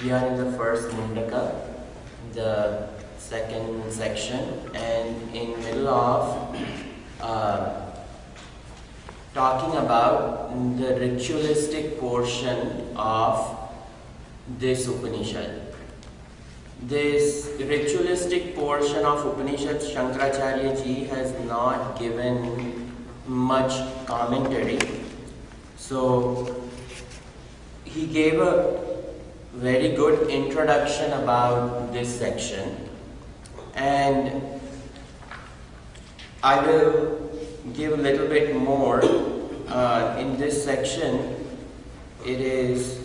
We are in the first Mundaka, the second section, and in middle of talking about the ritualistic portion of this Upanishad. This ritualistic portion of Upanishad, Shankaracharya ji has not given much commentary. So he gave a very good introduction about this section, and I will give a little bit more. In this section, it is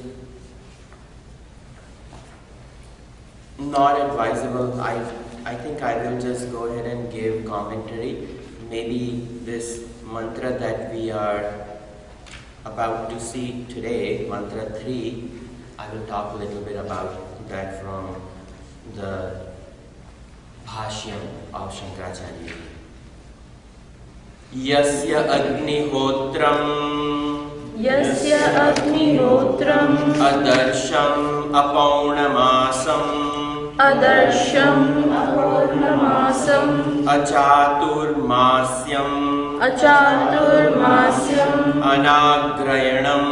not advisable. I think I will just go ahead and give commentary. Maybe this mantra that we are about to see today, mantra 3, I will talk a little bit about that from the Bhashyam of Shankaracharya. Yasya Agnihotram Adarsham Apaunamasam Achaturmasyam Anagrayanam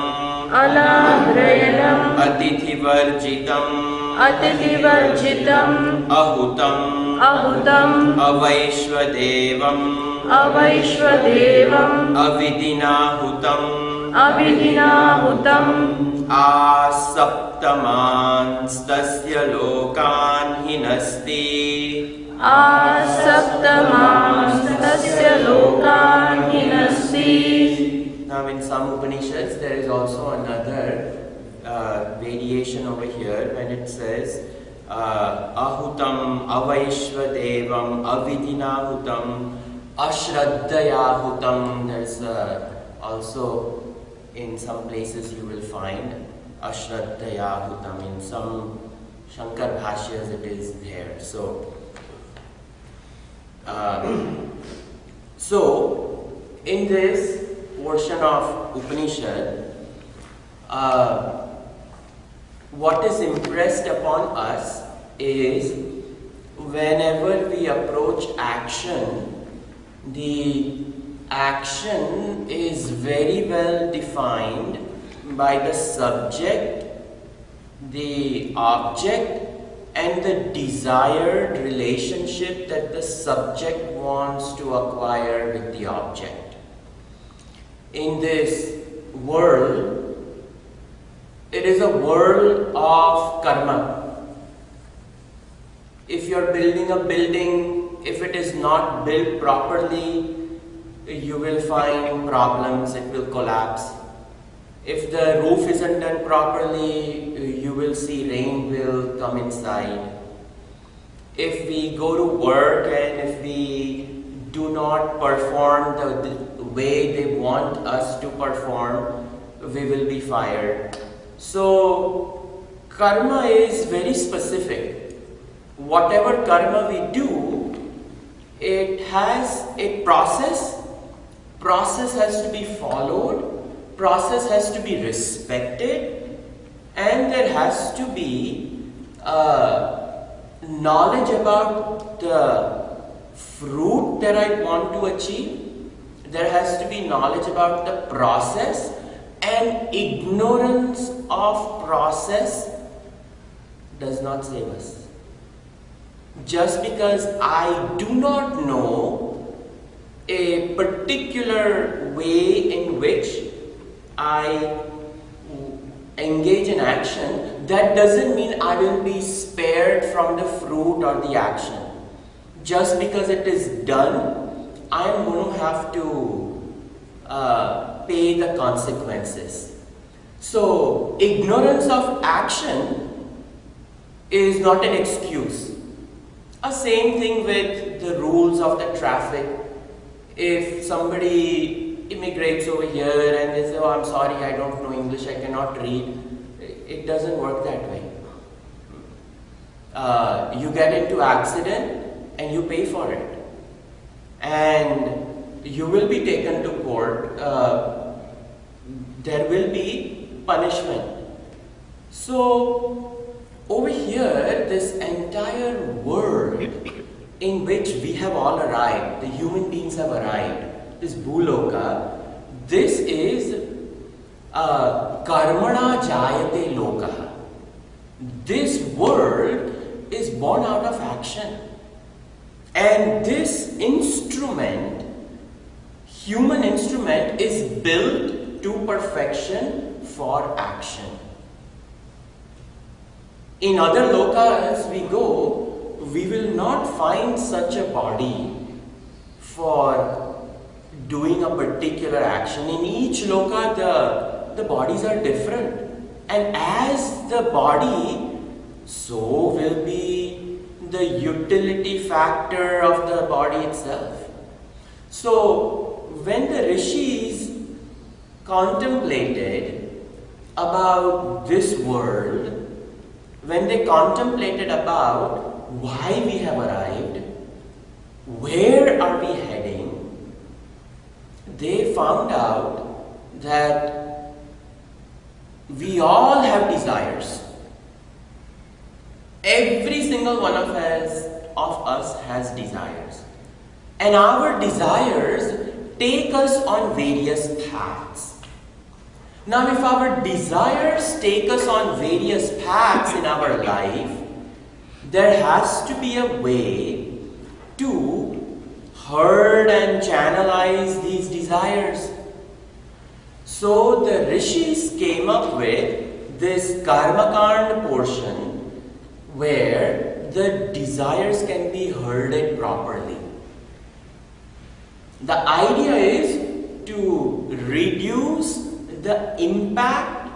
Atithivarjitam Ahutam Avaishvadevam Avidinahutam Asaptamanstasya lokan hinasti. Now in some Upanishads there is also another variation over here when it says Ahutam Avaishvadevam Avidinahutam Ashraddhayahutam. There's also in some places you will find Ashraddhayahutam. In some Shankar Bhashyas it is there. So in this portion of Upanishad, what is impressed upon us is whenever we approach action, the action is very well defined by the subject, the object, and the desired relationship that the subject wants to acquire with the object. In this world, it is a world of karma. If you're building a building, if it is not built properly, you will find problems, it will collapse. If the roof isn't done properly, you will see rain will come inside. If we go to work and if we do not perform the way they want us to perform, we will be fired. So karma is very specific. Whatever karma we do, it has a process. Process has to be followed. Process has to be respected, and there has to be knowledge about the fruit that I want to achieve. There has to be knowledge about the process, and ignorance of process does not save us. Just because I do not know a particular way in which I engage in action, that doesn't mean I will be spared from the fruit or the action. Just because it is done, I am going to have to pay the consequences. So, ignorance of action is not an excuse. Same thing with the rules of the traffic. If somebody immigrates over here and they say, oh, I'm sorry, I don't know English, I cannot read. It doesn't work that way. You get into accident and you pay for it. And you will be taken to court. There will be punishment. So, over here, this entire world in which we have all arrived, the human beings have arrived, this Bhuloka, this is Karmana Jayate Loka. This world is born out of action. And this instrument, human instrument, is built to perfection for action. In other lokas we go, we will not find such a body for doing a particular action. In each loka, the bodies are different. And as the body, so will be the utility factor of the body itself. So, when the rishis contemplated about this world, when they contemplated about why we have arrived, where are we heading, they found out that we all have desires. Every single one of us has desires. And our desires take us on various paths. Now, if our desires take us on various paths in our life, there has to be a way to herd and channelize these desires. So the rishis came up with this Karmakand portion where the desires can be herded properly. The idea is to reduce the impact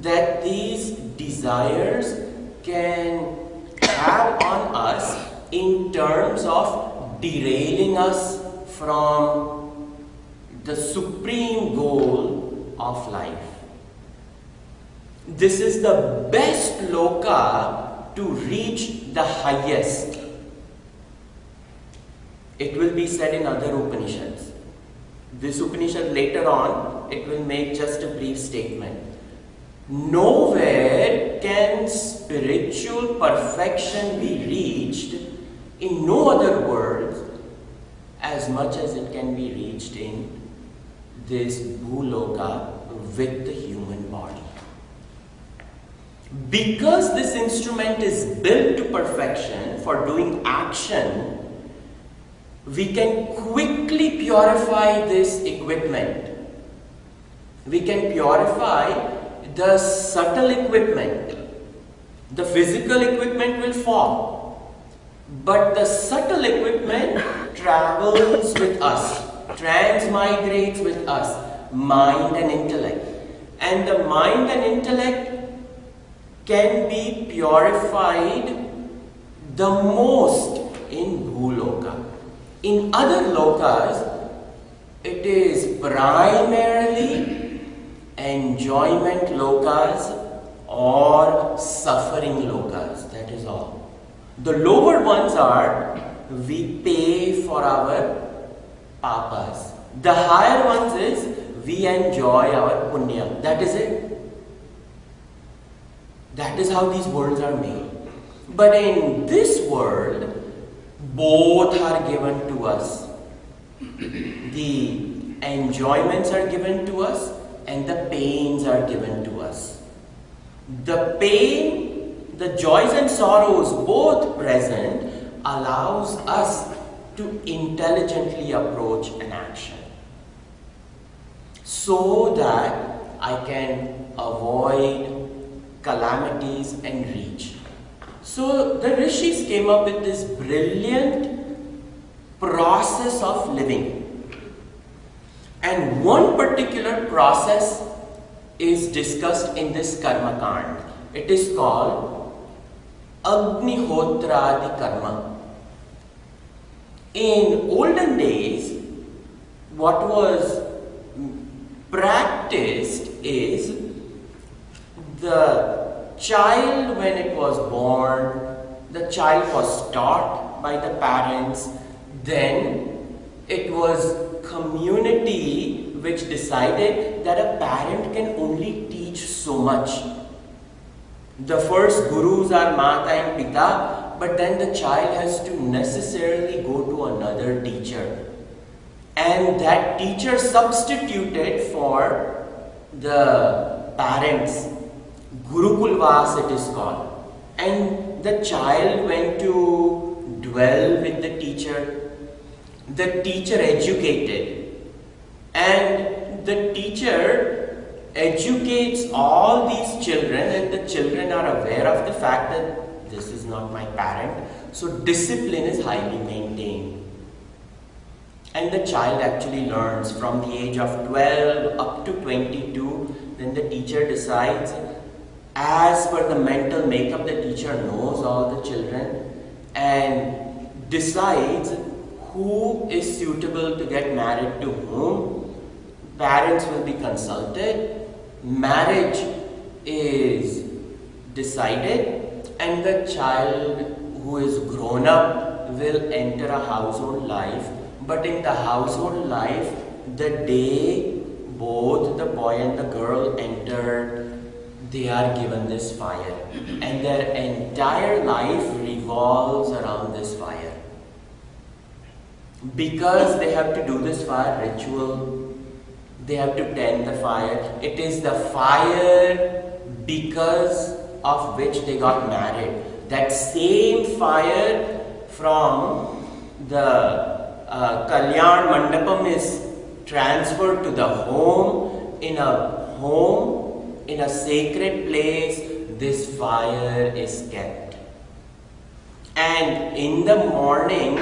that these desires can have on us in terms of derailing us from the supreme goal of life. This is the best loka to reach the highest. It will be said in other Upanishads. This Upanishad later on, it will make just a brief statement. Nowhere can spiritual perfection be reached in no other world as much as it can be reached in this Bhuloka with the human body. Because this instrument is built to perfection for doing action, we can quickly purify this equipment. We can purify the subtle equipment. The physical equipment will fall, but the subtle equipment travels with us, transmigrates with us, mind and intellect. And the mind and intellect can be purified the most in Bhuloka. In other lokas, it is primarily enjoyment lokas or suffering lokas, that is all. The lower ones are, we pay for our papas. The higher ones is, we enjoy our punya. That is it. That is how these worlds are made. But in this world, both are given to us. The enjoyments are given to us and the pains are given to us. The pain, the joys and sorrows both present allows us to intelligently approach an action so that I can avoid calamities and reach. So the rishis came up with this brilliant process of living. And one particular process is discussed in this Karma Kand. It is called Agnihotradi Karma. In olden days, what was practiced is the child, when it was born, the child was taught by the parents, then it was community which decided that a parent can only teach so much. The first gurus are Mata and Pita, but then the child has to necessarily go to another teacher. And that teacher substituted for the parents. Gurukulvas it is called. And the child went to dwell with the teacher. The teacher educated. And the teacher educates all these children, and the children are aware of the fact that this is not my parent. So discipline is highly maintained. And the child actually learns from the age of 12 up to 22. Then the teacher decides, as per the mental makeup, the teacher knows all the children and decides who is suitable to get married to whom. Parents will be consulted, marriage is decided, and the child who is grown up will enter a household life. But in the household life, the day both the boy and the girl enter, they are given this fire. And their entire life revolves around this fire. Because they have to do this fire ritual, they have to tend the fire. It is the fire because of which they got married. That same fire from the Kalyan Mandapam is transferred to the home. In a sacred place, this fire is kept. And in the morning,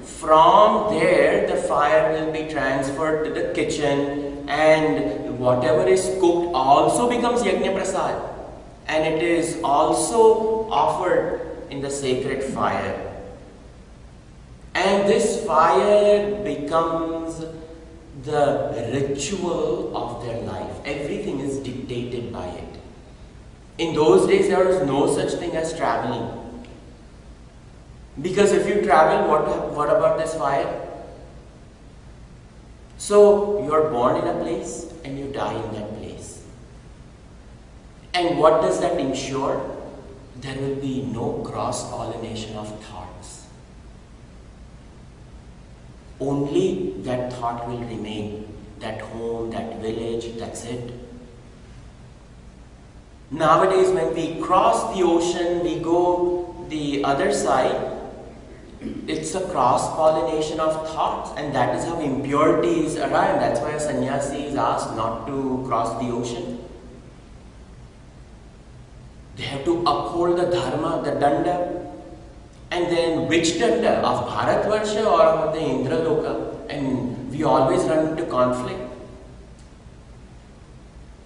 from there, the fire will be transferred to the kitchen, and whatever is cooked also becomes Yajna Prasad. And it is also offered in the sacred fire. And this fire becomes the ritual of their life. Everything is dictated by it. In those days, there was no such thing as traveling. Because if you travel, what about this fire? So, you're born in a place and you die in that place. And what does that ensure? There will be no cross-pollination of thoughts. Only that thought will remain, that home, that village, that's it. Nowadays, when we cross the ocean, we go the other side, it's a cross-pollination of thoughts, and that is how impurities arise. That's why a sannyasi is asked not to cross the ocean. They have to uphold the dharma, the danda. And then which danda? Of Bharatvarsha or of the Indraloka? And we always run into conflict.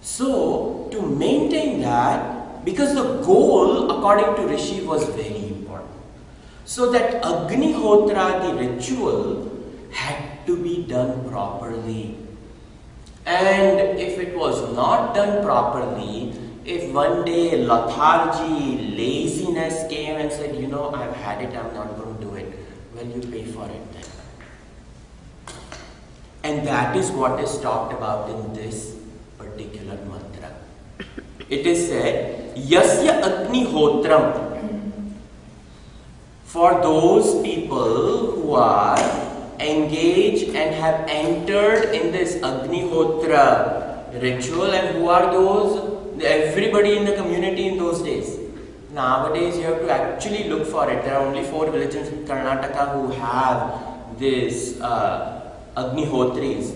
So, to maintain that, because the goal, according to Rishi, was very important. So that Agnihotra, the ritual, had to be done properly. And if it was not done properly, if one day lethargy, laziness came and said, I've had it, I'm not going to do it, well, you pay for it then. And that is what is talked about in this particular mantra. It is said, Yasya Agnihotram. For those people who are engaged and have entered in this Agnihotra ritual, and who are those? Everybody in the community in those days. Nowadays, you have to actually look for it. There are only 4 villages in Karnataka who have this Agnihotris.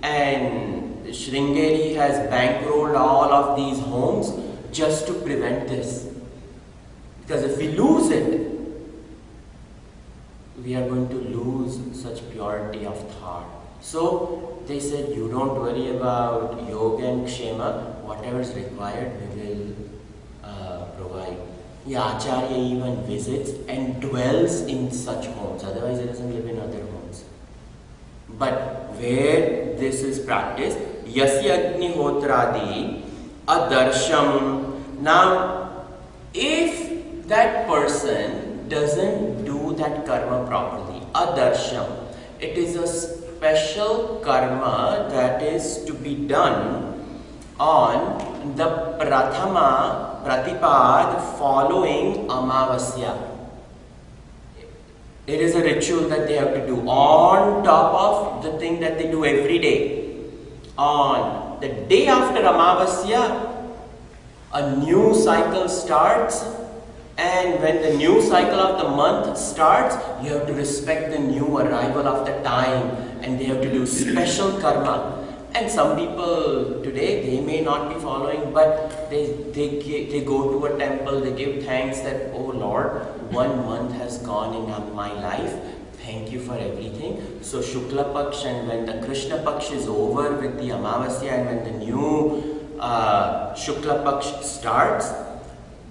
And Sringeri has bankrolled all of these homes just to prevent this. Because if we lose it, we are going to lose such purity of thought. So they said, you don't worry about yoga and kshema. Whatever is required, we will provide. The Acharya even visits and dwells in such homes. Otherwise, he doesn't live in other homes. But where this is practiced, Yasya Agnihotradi Adarsham. Now, if that person doesn't do that karma properly, Adarsham, it is a special karma that is to be done on the Prathama Pratipad following Amavasya. It is a ritual that they have to do on top of the thing that they do every day. On the day after Amavasya, a new cycle starts, and when the new cycle of the month starts, you have to respect the new arrival of the time, and they have to do special karma. And some people today, they may not be following, but they go to a temple, they give thanks that, oh Lord, 1 month has gone in my life. Thank you for everything. So Shukla Paksh, and when the Krishna Paksh is over with the Amavasya, and when the new Shukla Paksh starts,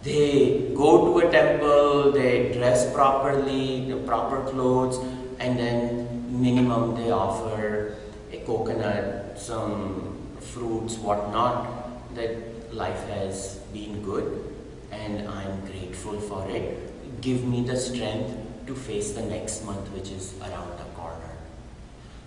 they go to a temple, they dress properly, the proper clothes, and then minimum they offer a coconut, some fruits, whatnot, that life has been good and I'm grateful for it. Give me the strength to face the next month, which is around the corner.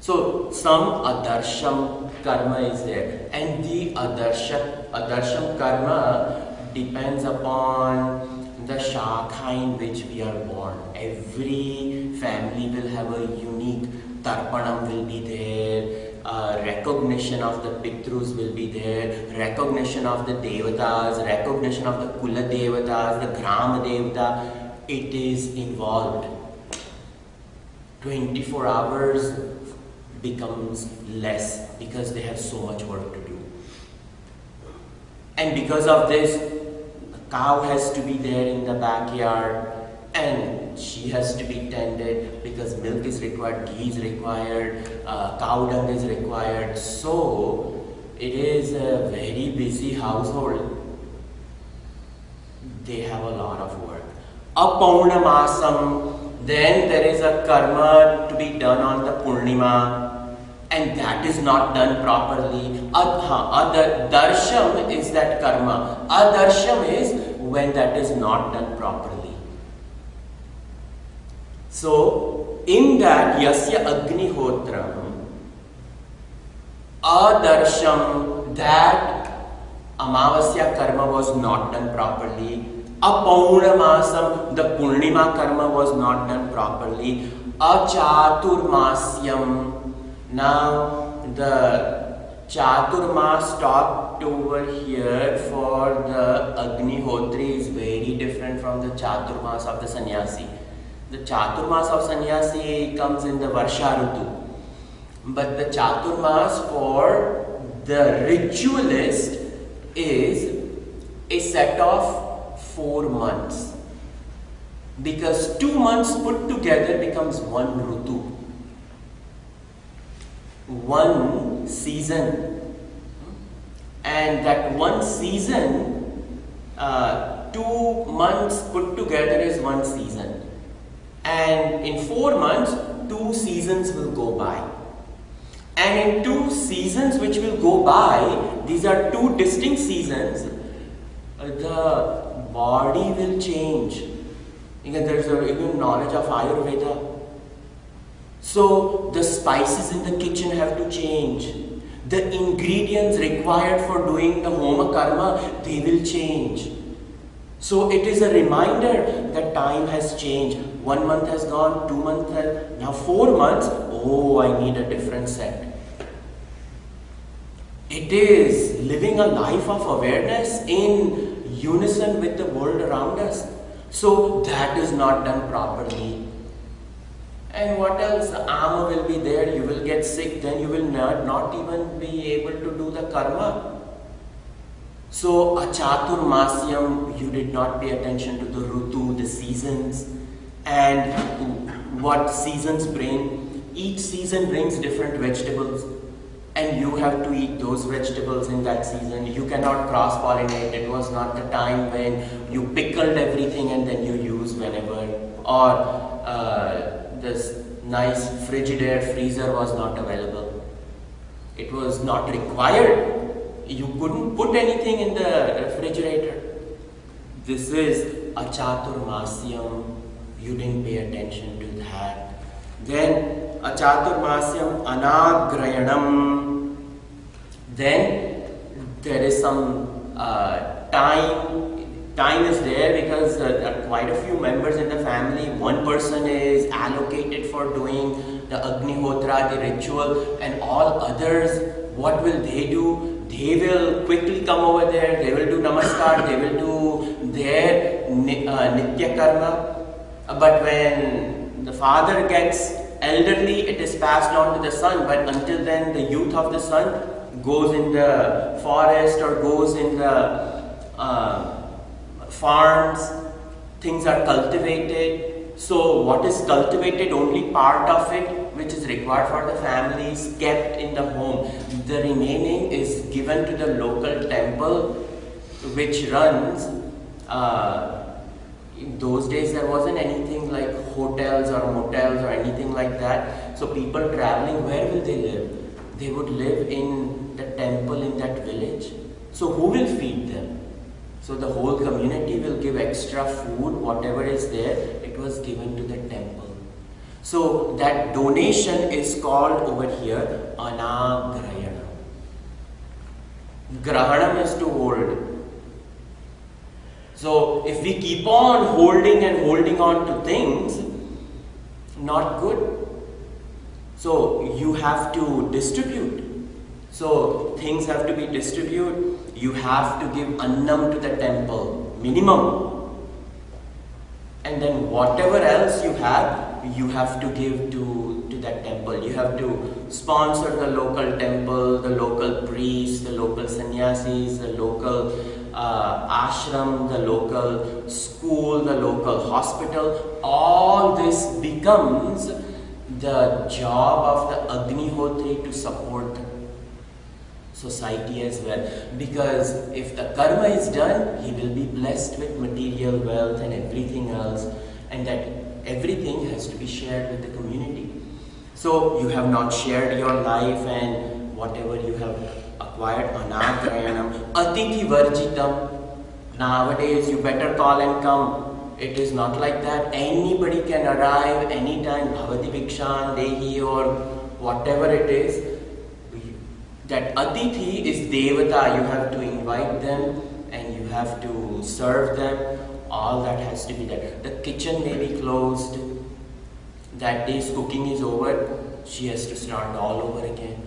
So some adarsham karma is there, and the adarsham karma depends upon the shakha in which we are born. Every family will have a unique tarpanam will be there, recognition of the pitrus will be there, recognition of the devatas, recognition of the kula devatas, the grama devata. It is involved. 24 hours becomes less because they have so much work to do. And because of this, the cow has to be there in the backyard, and she has to be tended because milk is required, ghee is required, cow dung is required. So it is a very busy household. They have a lot of work. Apaurnamasam, then there is a karma to be done on the Purnima, and that is not done properly. Darsham is that karma. Adarsham is when that is not done properly. So, in that Yasya Agnihotram, Adarsham, that Amavasya karma was not done properly. Apaurnamasam, the Purnima karma was not done properly. Achaturmasyam, now the Chaturmas talked over here for the Agnihotri is very different from the Chaturmas of the Sannyasi. The Chaturmas of Sannyasi comes in the Varsha Ritu, but the Chaturmas for the ritualist is a set of 4 months, because 2 months put together becomes one Ritu, one season, and that one season, 2 months put together is one season. And in 4 months, 2 seasons will go by. And in 2 seasons which will go by, these are 2 distinct seasons, the body will change. Again, there is even knowledge of Ayurveda. So the spices in the kitchen have to change. The ingredients required for doing the Homa Karma, they will change. So it is a reminder that time has changed. 1 month has gone, 2 months has, now 4 months, oh, I need a different set. It is living a life of awareness in unison with the world around us. So that is not done properly. And what else? Ama will be there, you will get sick, then you will not even be able to do the karma. So, Achaturmasyam, you did not pay attention to the Rutu, the seasons, and what seasons bring. Each season brings different vegetables, and you have to eat those vegetables in that season. You cannot cross-pollinate. It was not the time when you pickled everything and then you use whenever, or this nice Frigidaire freezer was not available. It was not required. You couldn't put anything in the refrigerator. This is Achaturmasyam. You didn't pay attention to that. Then Achaturmasyam Anagrayanam. Then there is some time is there because there are quite a few members in the family. One person is allocated for doing the Agnihotra, the ritual, and all others, what will they do? They will quickly come over there, they will do namaskar, they will do their nitya karma. But when the father gets elderly, it is passed on to the son. But until then, the youth of the son goes in the forest or goes in the farms. Things are cultivated. So what is cultivated, only part of it which is required for the family is kept in the home. The remaining is given to the local temple which runs. In those days there wasn't anything like hotels or motels or anything like that. So people traveling, where will they live? They would live in the temple in that village. So who will feed them? So the whole community will give extra food, whatever is there, it was given to the temple. So that donation is called over here anagrayana. Grahanam is to hold. So if we keep on holding and holding on to things, not good. So you have to distribute. So things have to be distributed. You have to give annam to the temple, minimum. And then whatever else you have to give to that temple. You have to sponsor the local temple, the local priests, the local sannyasis, the local ashram, the local school, the local hospital. All this becomes the job of the Agnihotri to support the society as well. Because if the karma is done, he will be blessed with material wealth and everything else, and that everything has to be shared with the community. So you have not shared your life and whatever you have acquired, anagrayanam, atithi varjitam. Nowadays you better call and come. It is not like that. Anybody can arrive anytime, bhavati bhikshan dehi or whatever it is. That atithi is devata. You have to invite them and you have to serve them. All that has to be there. The kitchen may be closed. That day's cooking is over. She has to start all over again.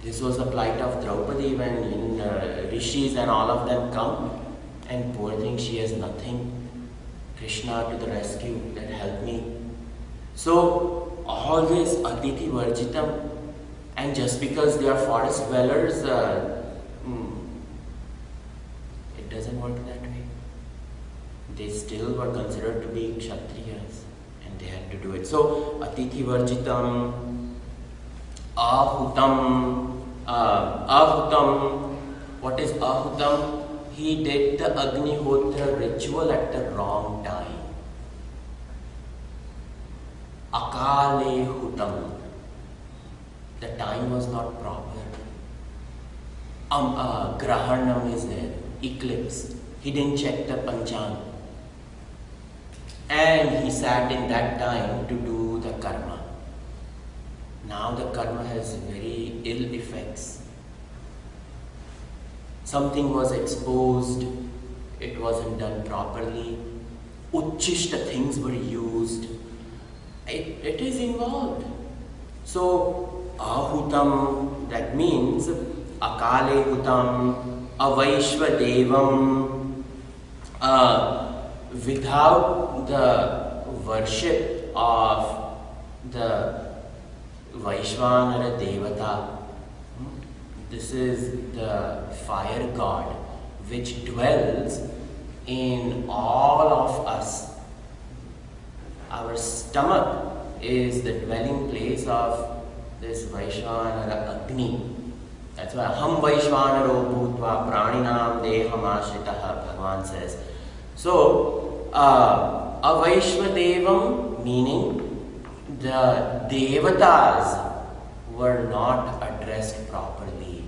This was the plight of Draupadi when rishis and all of them come, and poor thing, she has nothing. Krishna to the rescue, that help me. So always atithi varjitam. And just because they are forest dwellers, it doesn't work that way. They still were considered to be kshatriyas and they had to do it. So, atithi varjitam, ahutam, ahutam. What is ahutam? He did the Agnihotra ritual at the wrong time. Akale hutam. The time was not proper. Grahanam is there, eclipse. He didn't check the panchang. And he sat in that time to do the karma. Now the karma has very ill effects. Something was exposed, it wasn't done properly. Uchishta things were used. It is involved. So, ahutam, that means akale hutam, avaishva devam, without the worship of the Vaishvanara Devata. This is the fire god which dwells in all of us. Our stomach is the dwelling place of this Vaishvanara Agni. That's why Ham Vaishvanaro Bhutva Praninam Deham Ashritaha, Bhagavan says. So, Avaishva Devam, meaning the Devatas were not addressed properly.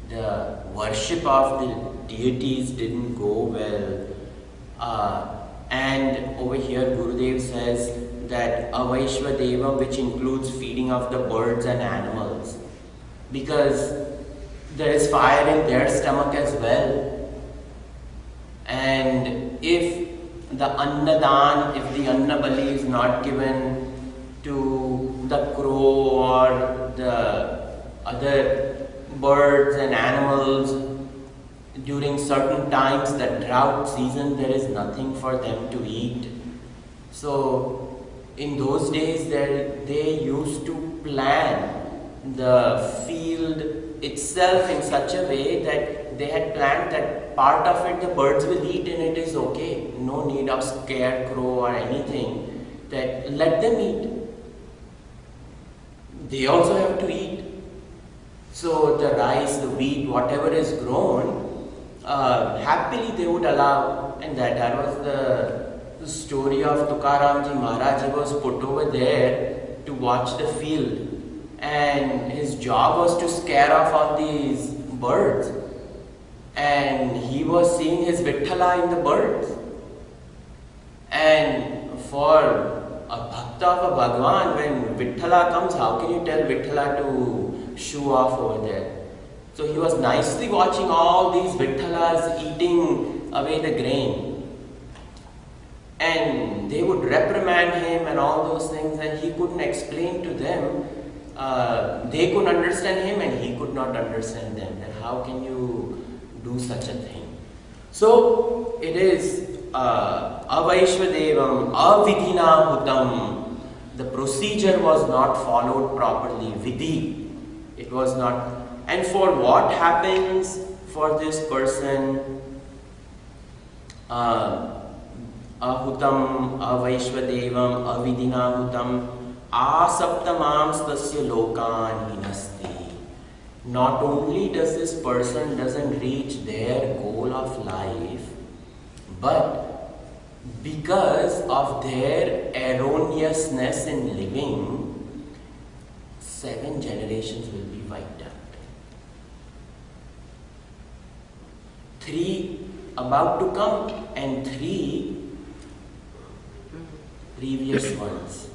The worship of the deities didn't go well. And over here Gurudev says that Avaishva Devam, which includes feeding of the birds and animals. Because there is fire in their stomach as well. And if the annadan, if the anna bali is not given to the crow or the other birds and animals during certain times, the drought season, there is nothing for them to eat. So in those days they used to plan the field itself in such a way that they had planned that part of it the birds will eat and it is okay. No need of scarecrow or anything, that let them eat. They also have to eat. So the rice, the wheat, whatever is grown, happily they would allow. And that was the story of Tukaramji Maharaj. He was put over there to watch the field. And his job was to scare off all these birds. And he was seeing his Vithala in the birds. And for a bhakta of a Bhagwan, when Vithala comes, how can you tell Vithala to shoo off over there? So he was nicely watching all these Vitthalas eating away the grain. And they would reprimand him and all those things, and he couldn't explain to them. They could understand him and he could not understand them. And how can you do such a thing? So it is avaishvadevam avidhina hutam. The procedure was not followed properly. Vidhi. It was not. And for what happens for this person? Ahutam avaishvadevam avidhina hutam. Asaptamams tasya lokan hinasti. Not only does this person doesn't reach their goal of life, but because of their erroneousness in living, 7 generations will be wiped out. 3 about to come and 3 previous ones.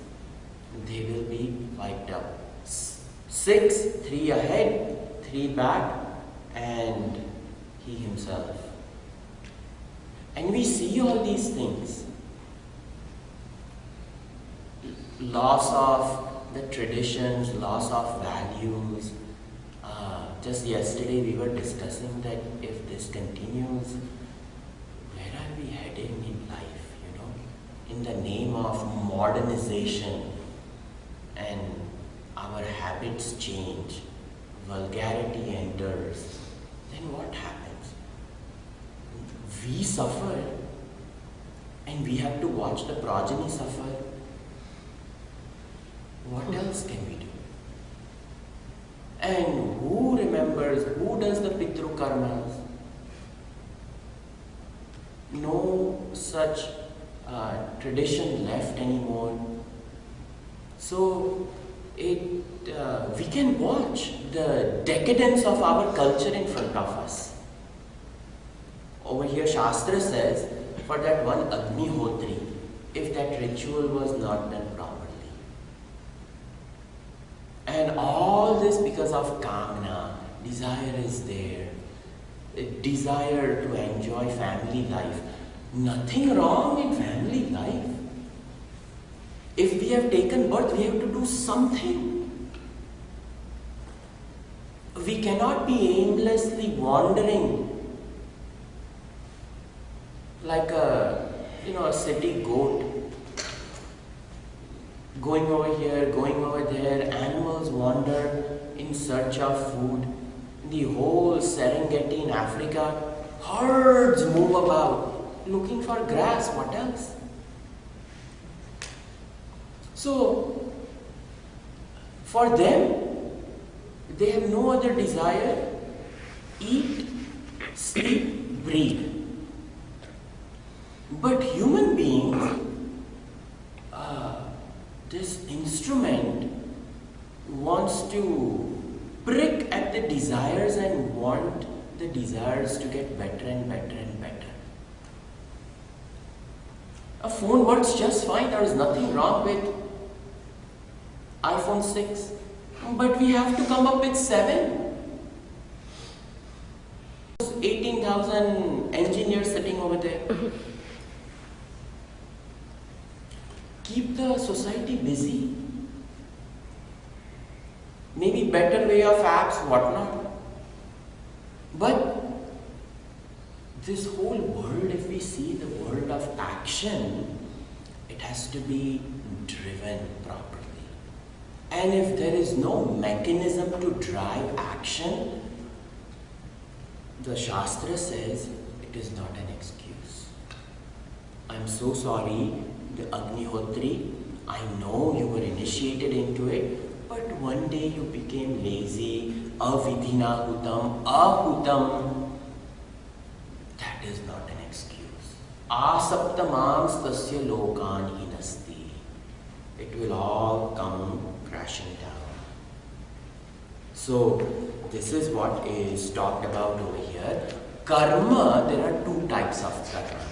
They will be wiped out. 6, 3 ahead, 3 back, and he himself. And we see all these things. Loss of the traditions, loss of values. Just yesterday we were discussing that if this continues, where are we heading in life, in the name of modernization? And our habits change, vulgarity enters, then what happens? We suffer, and we have to watch the progeny suffer. What else can we do? And who remembers, who does the Pitru Karmas? No such tradition left anymore. So we can watch the decadence of our culture in front of us. Over here Shastra says, for that one Agnihotri, if that ritual was not done properly. And all this because of Kamna, desire is there. A desire to enjoy family life. Nothing wrong in family life. If we have taken birth, we have to do something. We cannot be aimlessly wandering like a city goat, going over here, going over there. Animals wander in search of food. The whole Serengeti in Africa, herds move about looking for grass. What else? So, for them, they have no other desire. Eat, sleep, breathe. But human beings, this instrument wants to prick at the desires and want the desires to get better and better and better. A phone works just fine. There is nothing wrong with iPhone 6. But we have to come up with 7. 18,000 engineers sitting over there. Keep the society busy. Maybe better way of apps, whatnot. But this whole world, if we see the world of action, it has to be driven properly. And if there is no mechanism to drive action, the Shastra says it is not an excuse. I'm so sorry, the Agnihotri, I know you were initiated into it, but one day you became lazy, avidhina hutam, ahutam. That is not an excuse. Asaptamams tasya lokan hinasti. It will all come crashing down. So, this is what is talked about over here. Karma, there are two types of karma.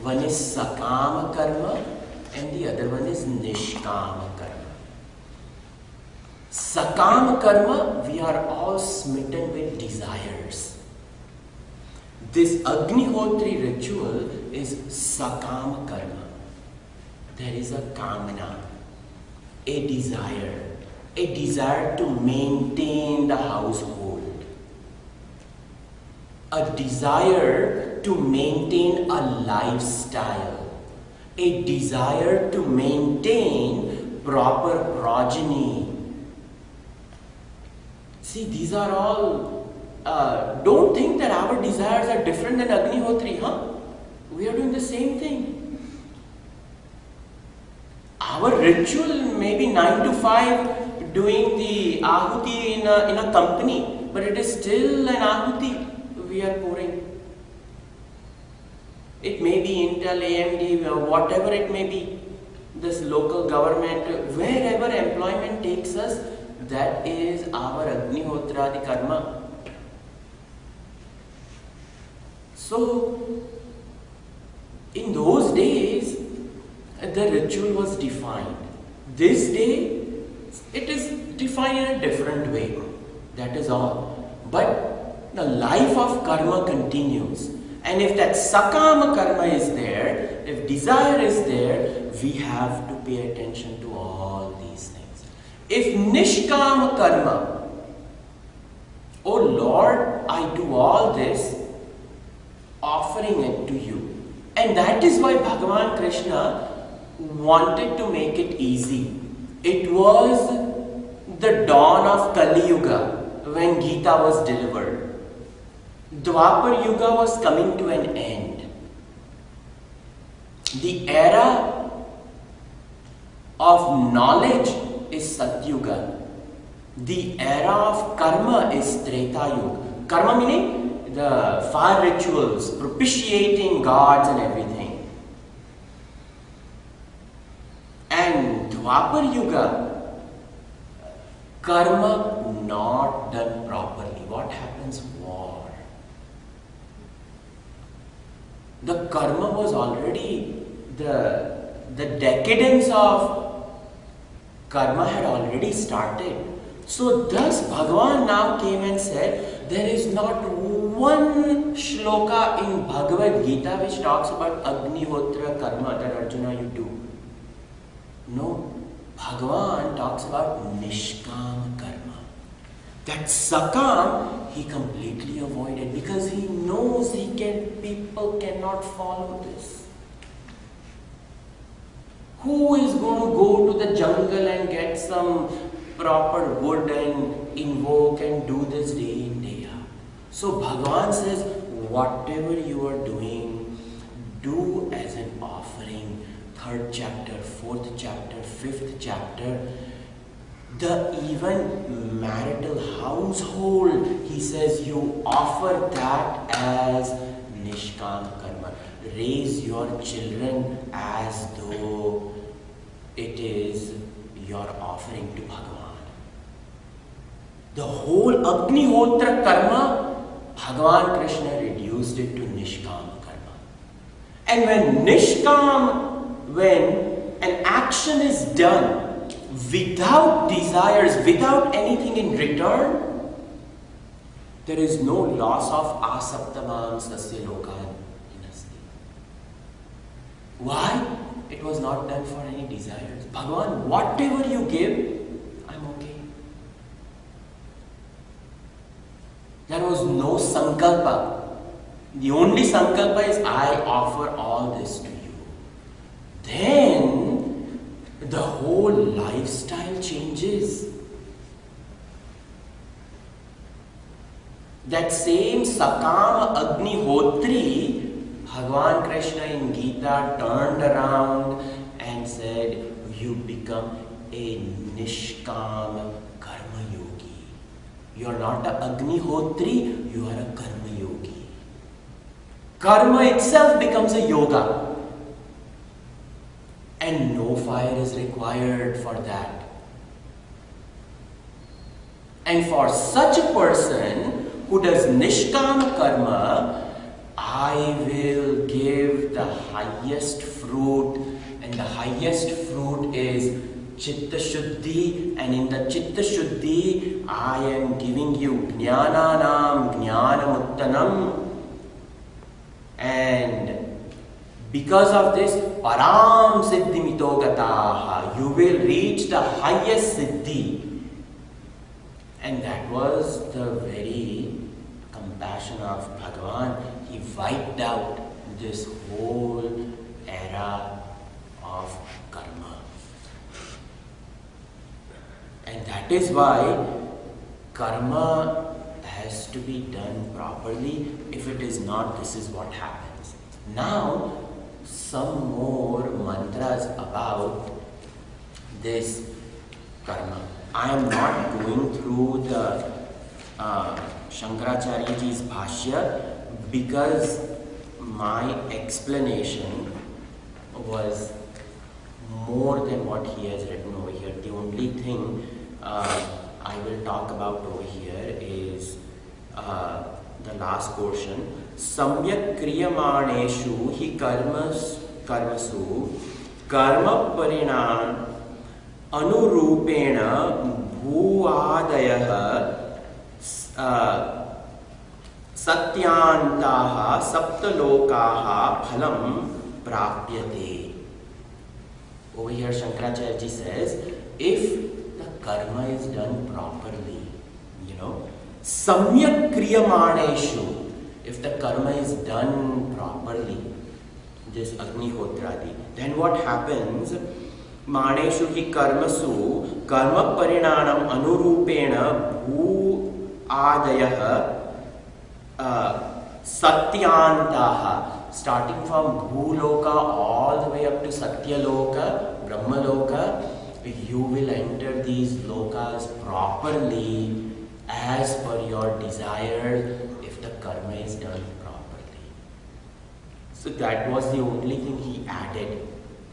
One is sakama karma and the other one is nishkama karma. Sakama karma, we are all smitten with desires. This Agnihotri ritual is sakama karma. There is a kamana, a desire to maintain the household, a desire to maintain a lifestyle, a desire to maintain proper progeny. See, these are all, don't think that our desires are different than Agnihotri, huh? We are doing the same thing. Our ritual may be 9 to 5 doing the ahuti in a company, but it is still an ahuti we are pouring. It may be Intel, AMD, whatever it may be, this local government, wherever employment takes us, that is our Agnihotradi karma. So, in those days, the ritual was defined. This day, it is defined in a different way. That is all. But the life of karma continues. And if that sakama karma is there, if desire is there, we have to pay attention to all these things. If nishkama karma, oh Lord, I do all this, offering it to you. And that is why Bhagavan Krishna wanted to make it easy. It was the dawn of Kali Yuga when Gita was delivered. Dwapar Yuga was coming to an end. The era of knowledge is Satyuga. The era of karma is Treta Yuga. Karma meaning the fire rituals, propitiating gods and everything. And Dwapar Yuga, karma not done properly. What happens? War. The karma was already, the decadence of karma had already started. So thus Bhagavan now came and said, there is not one shloka in Bhagavad Gita which talks about Agnihotra karma that Arjuna you do. No, Bhagavan talks about Nishkam karma. That Sakam he completely avoided because he knows people cannot follow this. Who is going to go to the jungle and get some proper wood and invoke and do this day in, day out? So Bhagavan says, whatever you are doing, do as an offering. 3rd chapter, 4th chapter, 5th chapter. The even marital household, he says, you offer that as Nishkam karma. Raise your children as though it is your offering to Bhagavan. The whole Agnihotra karma, Bhagavan Krishna reduced it to Nishkam karma. And when an action is done without desires, without anything in return, There is no loss of asaptamam sasya lokan inasti. Why? It was not done for any desires. Bhagavan, whatever you give, I'm okay. There was no sankalpa. The only sankalpa is I offer all this to you. Then the whole lifestyle changes. That same Sakama Agnihotri, Bhagavan Krishna in Gita turned around and said, you become a Nishkam Karma Yogi. You are not a Agnihotri, you are a Karma Yogi. Karma itself becomes a yoga. And no fire is required for that. And for such a person who does Nishkama Karma, I will give the highest fruit, and the highest fruit is Chitta Shuddhi, and in the Chitta Shuddhi, I am giving you Jnananam Jnanamuttanam, and because of this, Param Siddhi Mitogataha, you will reach the highest Siddhi. And that was the very compassion of Bhagavan. He wiped out this whole era of karma. And that is why karma has to be done properly. If it is not, this is what happens. Now, some more mantras about this karma. I am not going through the Shankaracharya ji's bhashya because my explanation was more than what he has written over here. The only thing I will talk about over here is the last portion. Samyak kriyamaneshu hi karmasu karma parinam Anurupena bhuadayah satyantaha saptalokaha phalam prapyate. Over here Shankaracharya ji says, if the karma is done properly, samyak kriyamaneshu, if the karma is done properly, this Agnihotradi, then what happens? Maneshu hi karmasu karma parinanam anurupena bhu adayah satyantaha, starting from bhuloka all the way up to satyaloka, brahmaloka, you will enter these lokas properly as per your desire if the karma is done properly. So that was the only thing he added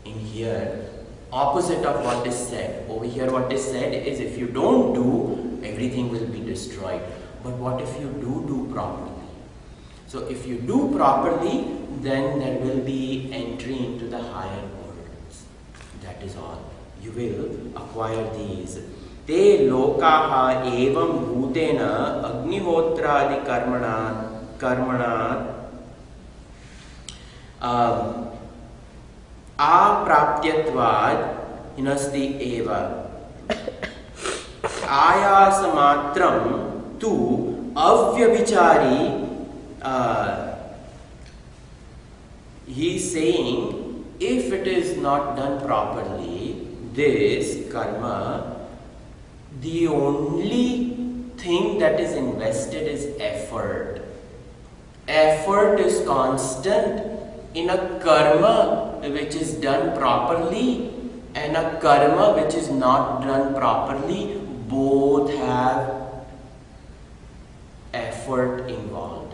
in here. Opposite of what is said. Over here what is said is if you don't do, everything will be destroyed. But what if you do properly? So if you do properly, then there will be entry into the higher worlds. That is all. You will acquire these. Te lokaha evam bhutena agnihotradi karmana apraptyatvad inasti eva ayasamatram tu avyabhichari. He is saying, if it is not done properly, this karma, the only thing that is invested is effort. Effort is constant. In a karma which is done properly and a karma which is not done properly, both have effort involved.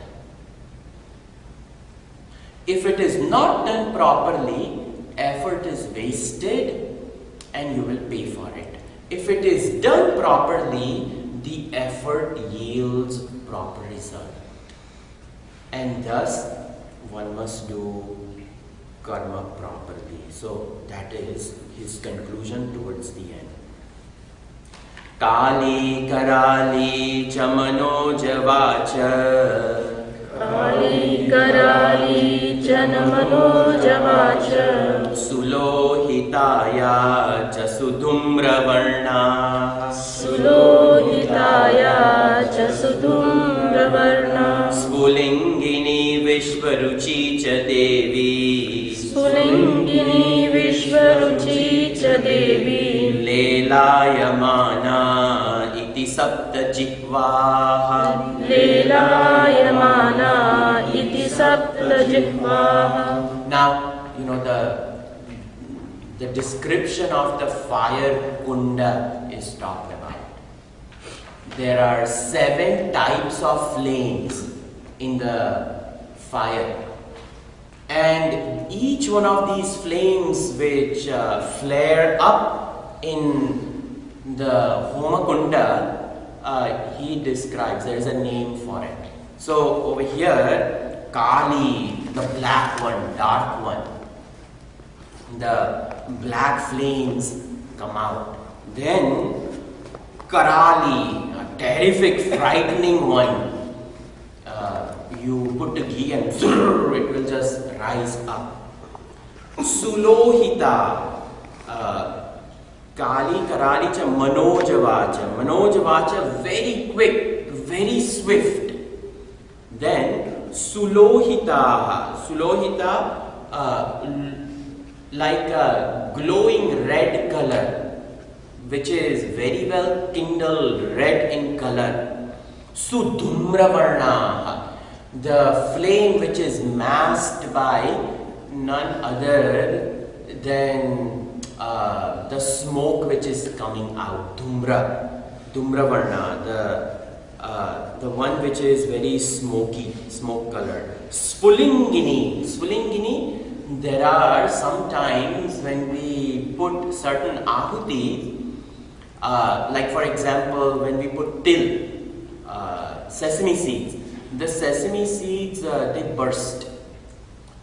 If it is not done properly, effort is wasted and you will pay for it. If it is done properly, the effort yields proper result. And thus, one must do karma properly. So that is his conclusion towards the end. Kali Karali cha Manojavacha. Kali Karali Janamanoja Sulohitaya cha Sudhumravarna. Sulohitaya cha Sudhumravarna Spulingini Vishvaruchi cha Devi. Spulingini Vishvaruchi cha Devi Lelayamana iti sapta jihvaha. Lelayamana iti sapta jihvaha. Now, you know the description of the fire kunda is talked about. There are 7 types of flames in the fire, and each one of these flames which flare up in the Homakunda, he describes, there is a name for it. So over here, Kali, the black one, dark one, the black flames come out. Then Karali, a terrific, frightening one. You put the ghee and it will just rise up. Sulohita, Kali Karali cha Manojavacha. Manojavacha, very quick, very swift. Then Sulohita, Sulohita, like a glowing red color, which is very well kindled red in color. Sudhumravarna, the flame which is masked by none other than the smoke which is coming out. Dhumravarna, the one which is very smoky, smoke color. Spulingini, there are sometimes when we put certain ahuti, like for example when we put til, sesame seeds. The sesame seeds, they burst,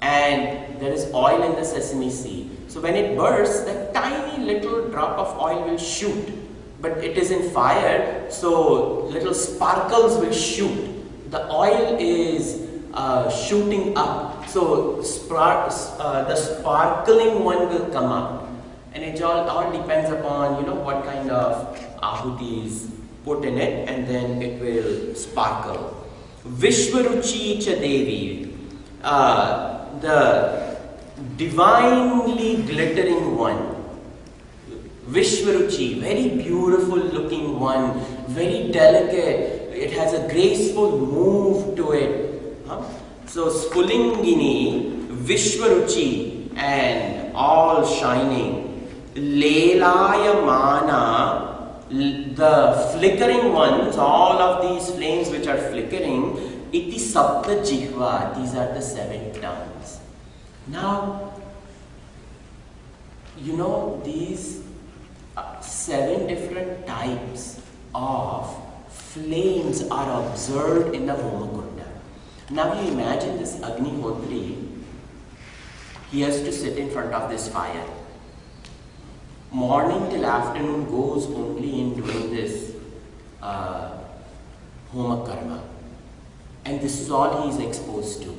and there is oil in the sesame seed. So when it bursts, the tiny little drop of oil will shoot, but it is in fire, so little sparkles will shoot. The oil is shooting up, so the sparkling one will come out, and it all depends upon what kind of ahuti is put in it, and then it will sparkle. Vishvaruchi cha Devi, the divinely glittering one. Vishvaruchi, very beautiful looking one, very delicate, it has a graceful move to it. So Spulingini, Vishvaruchi, and all shining. Lelayamana, the flickering ones, all of these flames which are flickering, iti sapta jihva, these are the 7 tongues. Now, these 7 different types of flames are observed in the Homakunda. Now you imagine this Agnihotri, he has to sit in front of this fire. Morning till afternoon goes only in doing this Homa Karma. And this is all he is exposed to.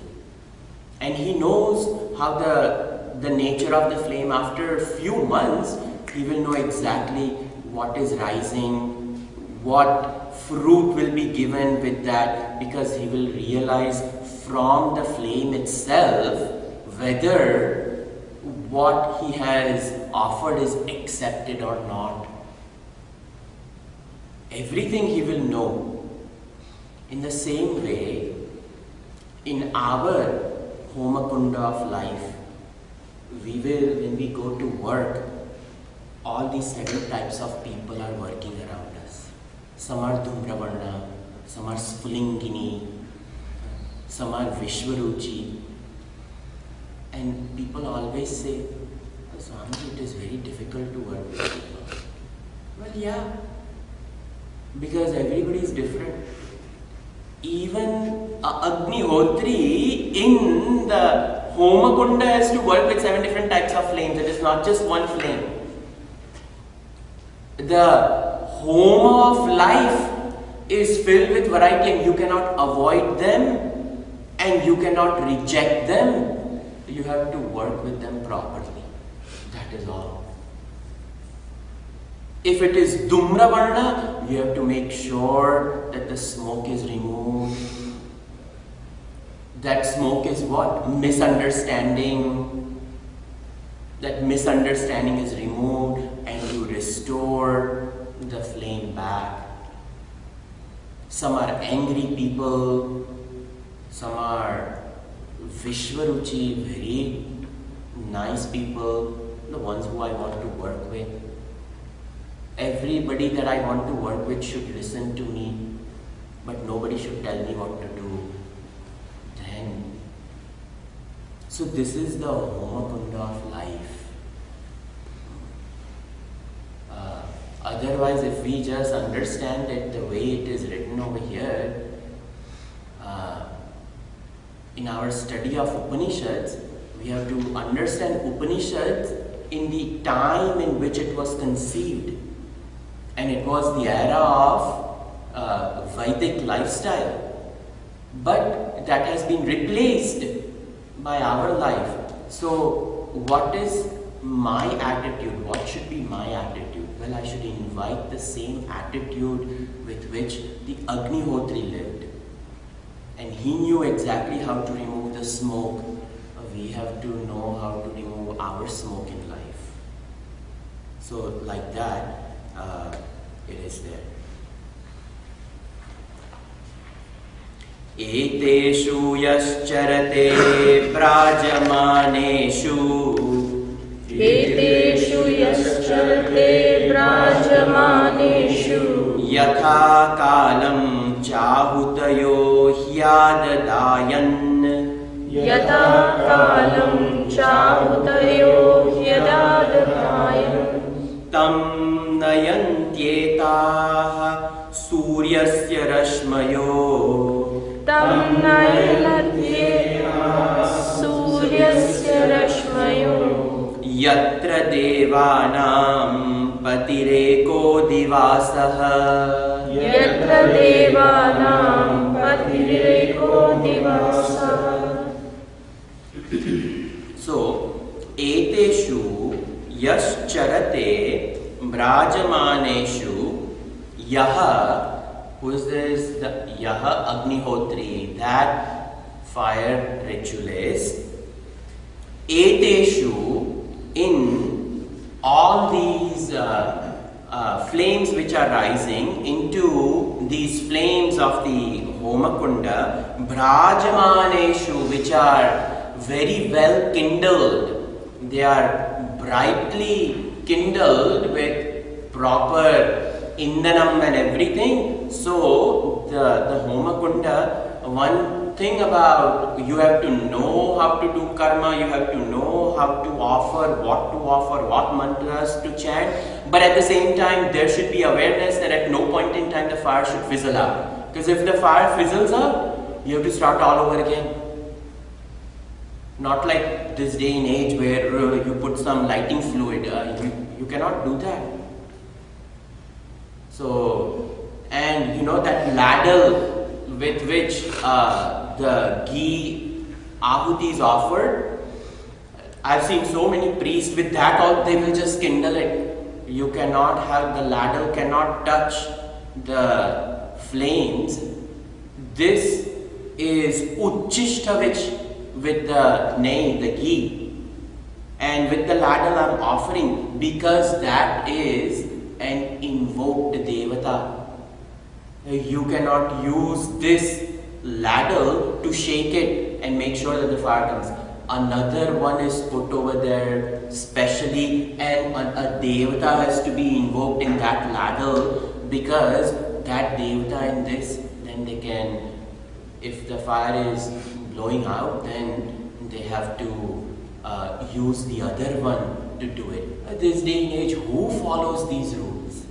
And he knows how the nature of the flame. After a few months, he will know exactly what is rising, what fruit will be given with that, because he will realize from the flame itself whether what he has offered is accepted or not. Everything he will know. In the same way, in our Homakunda of life, we will, when we go to work, all these 7 types of people are working around us. Some are Dhumravarna, some are Spulingini, some are Vishvaruchi. And people always say, Swamiji, it is very difficult to work with people. Well, yeah, because everybody is different. Even Agnihotri in the Homakunda has to work with 7 different types of flames. It is not just one flame. The Homa of life is filled with variety, and you cannot avoid them and you cannot reject them. You have to work with them properly. That is all. If it is Dhumra Varna, you have to make sure that the smoke is removed. That smoke is what? Misunderstanding. That misunderstanding is removed and you restore the flame back. Some are angry people, some are Vishwaruchi, very nice people, the ones who I want to work with. Everybody that I want to work with should listen to me, but nobody should tell me what to do. Then, so this is the Homa Kunda of life. Otherwise, if we just understand it the way it is written over here, in our study of Upanishads, we have to understand Upanishads in the time in which it was conceived. And it was the era of Vedic lifestyle. But that has been replaced by our life. So what is my attitude? What should be my attitude? Well, I should invite the same attitude with which the Agnihotri lived. And he knew exactly how to remove the smoke. We have to know how to remove our smoke in life. So like that, it is there. Eteshu yascharate brajamaneshu एतेषु यश्चरते ब्राजमानेषु यथा कालं चाहुतयो ह्याददायन् यथा कालं चाहुतयो ह्यदाददायन् तं नयन्त्येताः सूर्यस्य रश्मयो तं नयन्त्येताः सूर्यस्य रश्मयो यत्र देवानां पतिरेको दिवासः यत्र देवानां पतिरेको दिवसः. So, eteshu yascharate brajamaneshu yaha, who is this? The yaha Agnihotri, that fire ritualist. Eteshu, in all these flames which are rising, into these flames of the Homakunda, Brajamaneshu, which are very well kindled, they are brightly kindled with proper Indanam and everything. So the Homakunda, one thing about, you have to know how to do karma, you have to know how to offer, what mantras to chant, but at the same time there should be awareness that at no point in time the fire should fizzle out. Because if the fire fizzles out, you have to start all over again. Not like this day and age where you put some lighting fluid, you cannot do that. So, and you know that ladle with which the ghee ahuti is offered, I've seen so many priests with that all, they will just kindle it. You cannot have, the ladle cannot touch the flames. This is uchishta, which with the nei, the ghee, and with the ladle I'm offering, because that is an invoked devata. You cannot use this ladle to shake it and make sure that the fire comes. Another one is put over there specially, and a devata has to be invoked in that ladle, because that devata in this, then they can, if the fire is blowing out, then they have to use the other one to do it. This day and age, who follows these rules?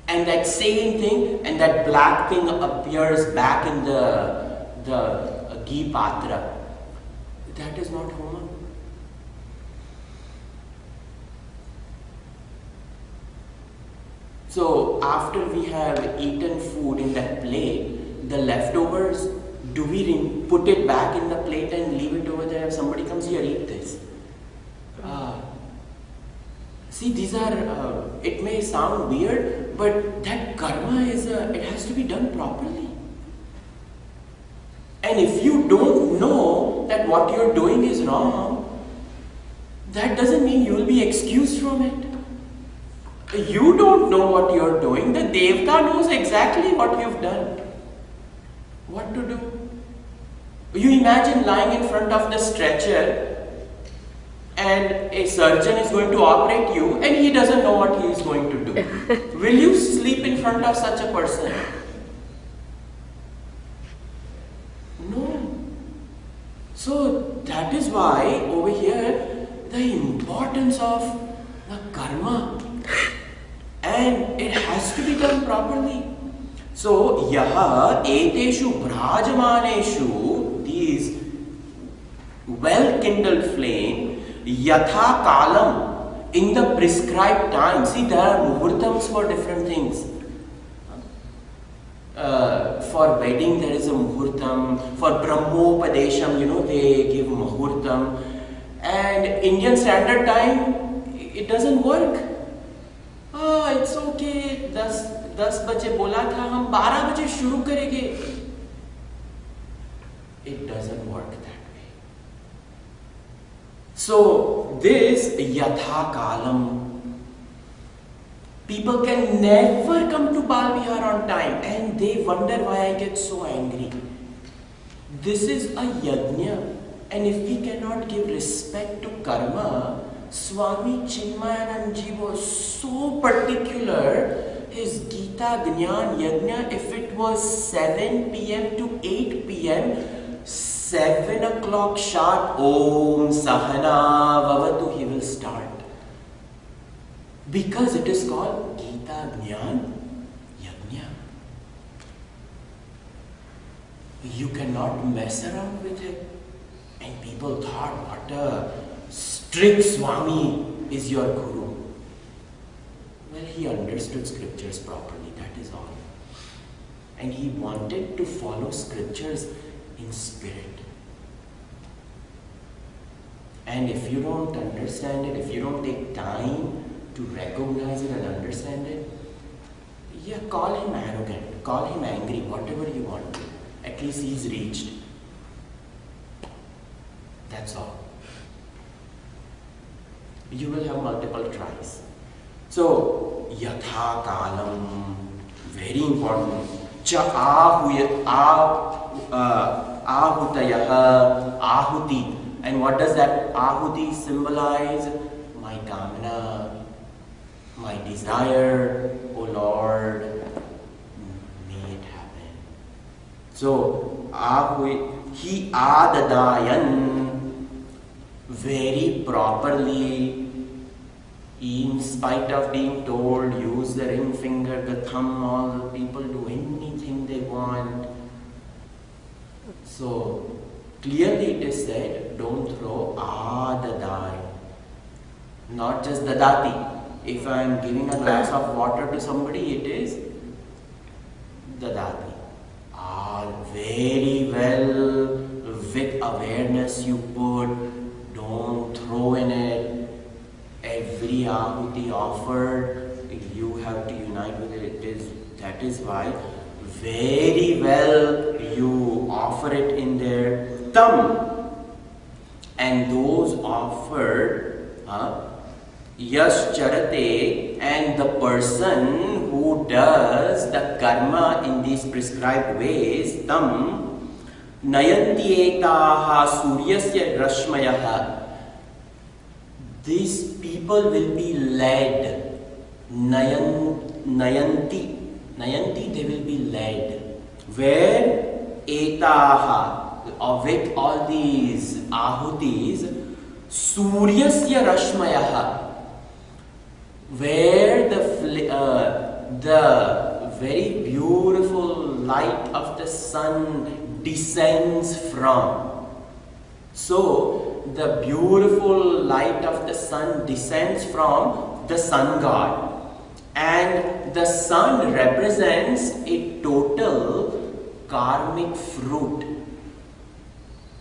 And that same thing, and that black thing appears back in the ghee patra. That is not Homa. So after we have eaten food in that plate, the leftovers, do we put it back in the plate and leave it over there? If somebody comes here, eat this. See, these are, it may sound weird, but that karma is, it has to be done properly. And if you don't know that what you're doing is wrong, that doesn't mean you will be excused from it. You don't know what you're doing. The Devta knows exactly what you've done. What to do? You imagine lying in front of the stretcher and a surgeon is going to operate you and he doesn't know what he is going to do. Will you sleep in front of such a person? No. So that is why over here the importance of the karma, and it has to be done properly. So yaha eteshu brajamaneshu, these well kindled flame, yatha kalam, in the prescribed time. See, there are muhurtams for different things. For wedding there is a muhurtam, for brahmopadesham, they give muhurtam, and Indian standard time, it doesn't work. It's okay, 10 बजे बोला था, हम 12 बजे शुरू करेंगे. It doesn't work that way. So this yatha kalam, people can never come to Bal Vihar on time and they wonder why I get so angry. This is a yajna, and if we cannot give respect to karma, Swami Chinmayanand Ji was so particular. His Gita Gnyan Yajna, if it was 7 p.m. to 8 p.m, 7 o'clock sharp, Om Sahana Vavatu, he will start. Because it is called Gita Gnyan Yajna. You cannot mess around with it. And people thought, what a strict Swami is your Guru. Well, he understood scriptures properly, that is all. And he wanted to follow scriptures in spirit. And if you don't understand it, if you don't take time to recognize it and understand it, yeah, call him arrogant, call him angry, whatever you want. At least he's reached. That's all. You will have multiple tries. So, yatha kalam, very important. Cha ahutayaha, ahuti. And what does that ahuti symbolize? My kamana, my desire, O Lord, may it happen. So, he adadayan, very properly, in spite of being told, use the ring finger, the thumb, all people do anything they want. So, clearly it is said, don't throw adadai. Not just dadati. If I am giving a glass of water to somebody, it is dadati. Very well, with awareness you put, don't throw in it. Every ahuti offered, you have to unite with it. That is why very well you offer it in their thumb. And those offered, yash charate, and the person who does the karma in these prescribed ways, tam nayanti etaha suryasya rashmayaha. These people will be led. Nayanti, they will be led. Where etaha, with all these ahutis, suryasya rashmayaha, where the very beautiful light of the sun descends from. So, the beautiful light of the sun descends from the sun god, And the sun represents a total karmic fruit.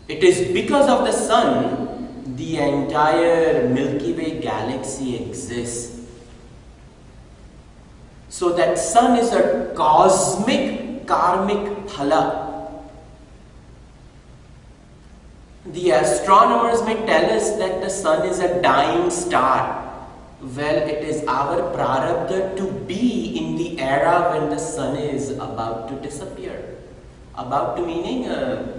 It is because of the sun the entire Milky Way galaxy exists. So that sun is a cosmic karmic phala. The astronomers may tell us that the sun is a dying star. Well, it is our prarabdha to be in the era when the sun is about to disappear. About to meaning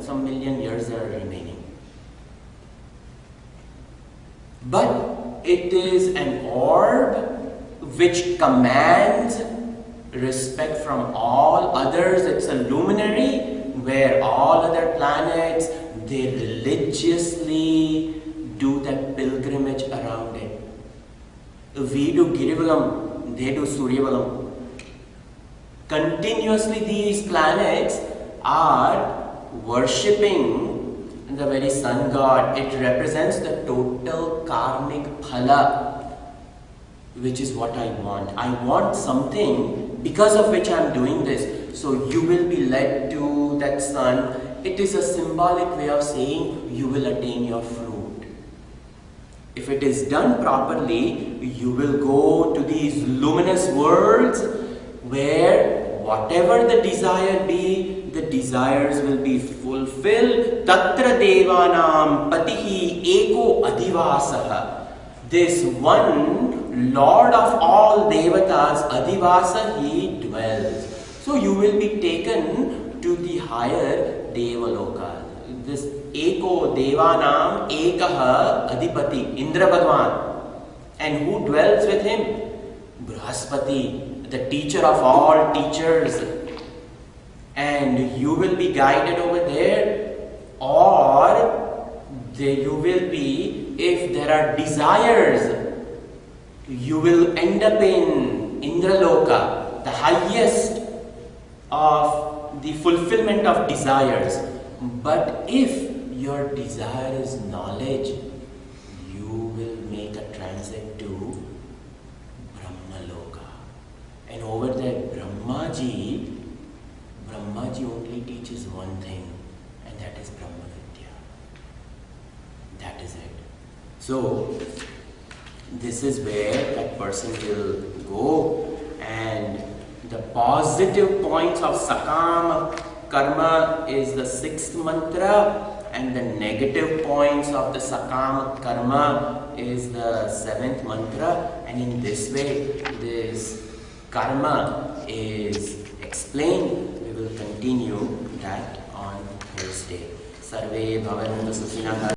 some million years are remaining. But it is an orb which commands respect from all others. It's a luminary where all other planets, they religiously do that pilgrimage around it. We do Girivalam, they do Suryavalam. Continuously these planets are worshipping the very sun god. It represents the total karmic phala, which is what I want. I want something because of which I am doing this. So you will be led to that sun. It is a symbolic way of saying you will attain your fruit. If it is done properly, you will go to these luminous worlds where whatever the desire be, the desires will be fulfilled. Tatra devanam patihi eko adhivasaha. This one Lord of all devatas, adhivasa, he dwells. So you will be taken to the higher devaloka. This eko devanam ekaha adhipati, Indra Bhagwan. And who dwells with him? Brahaspati, the teacher of all teachers. And you will be guided over there, or you will be, if there are desires, you will end up in Indraloka, the highest of the fulfillment of desires. But if your desire is knowledge, you will make a transit to Brahmaloka. And over there, Brahmaji only teaches one thing, and that is Brahma Vidya. That is it. So, this is where that person will go, and the positive points of Sakama Karma is the 6th mantra, and the negative points of the Sakama Karma is the 7th mantra, and in this way, this karma is explained. We will continue that on Thursday. Sarve bhavantu sukhinaha.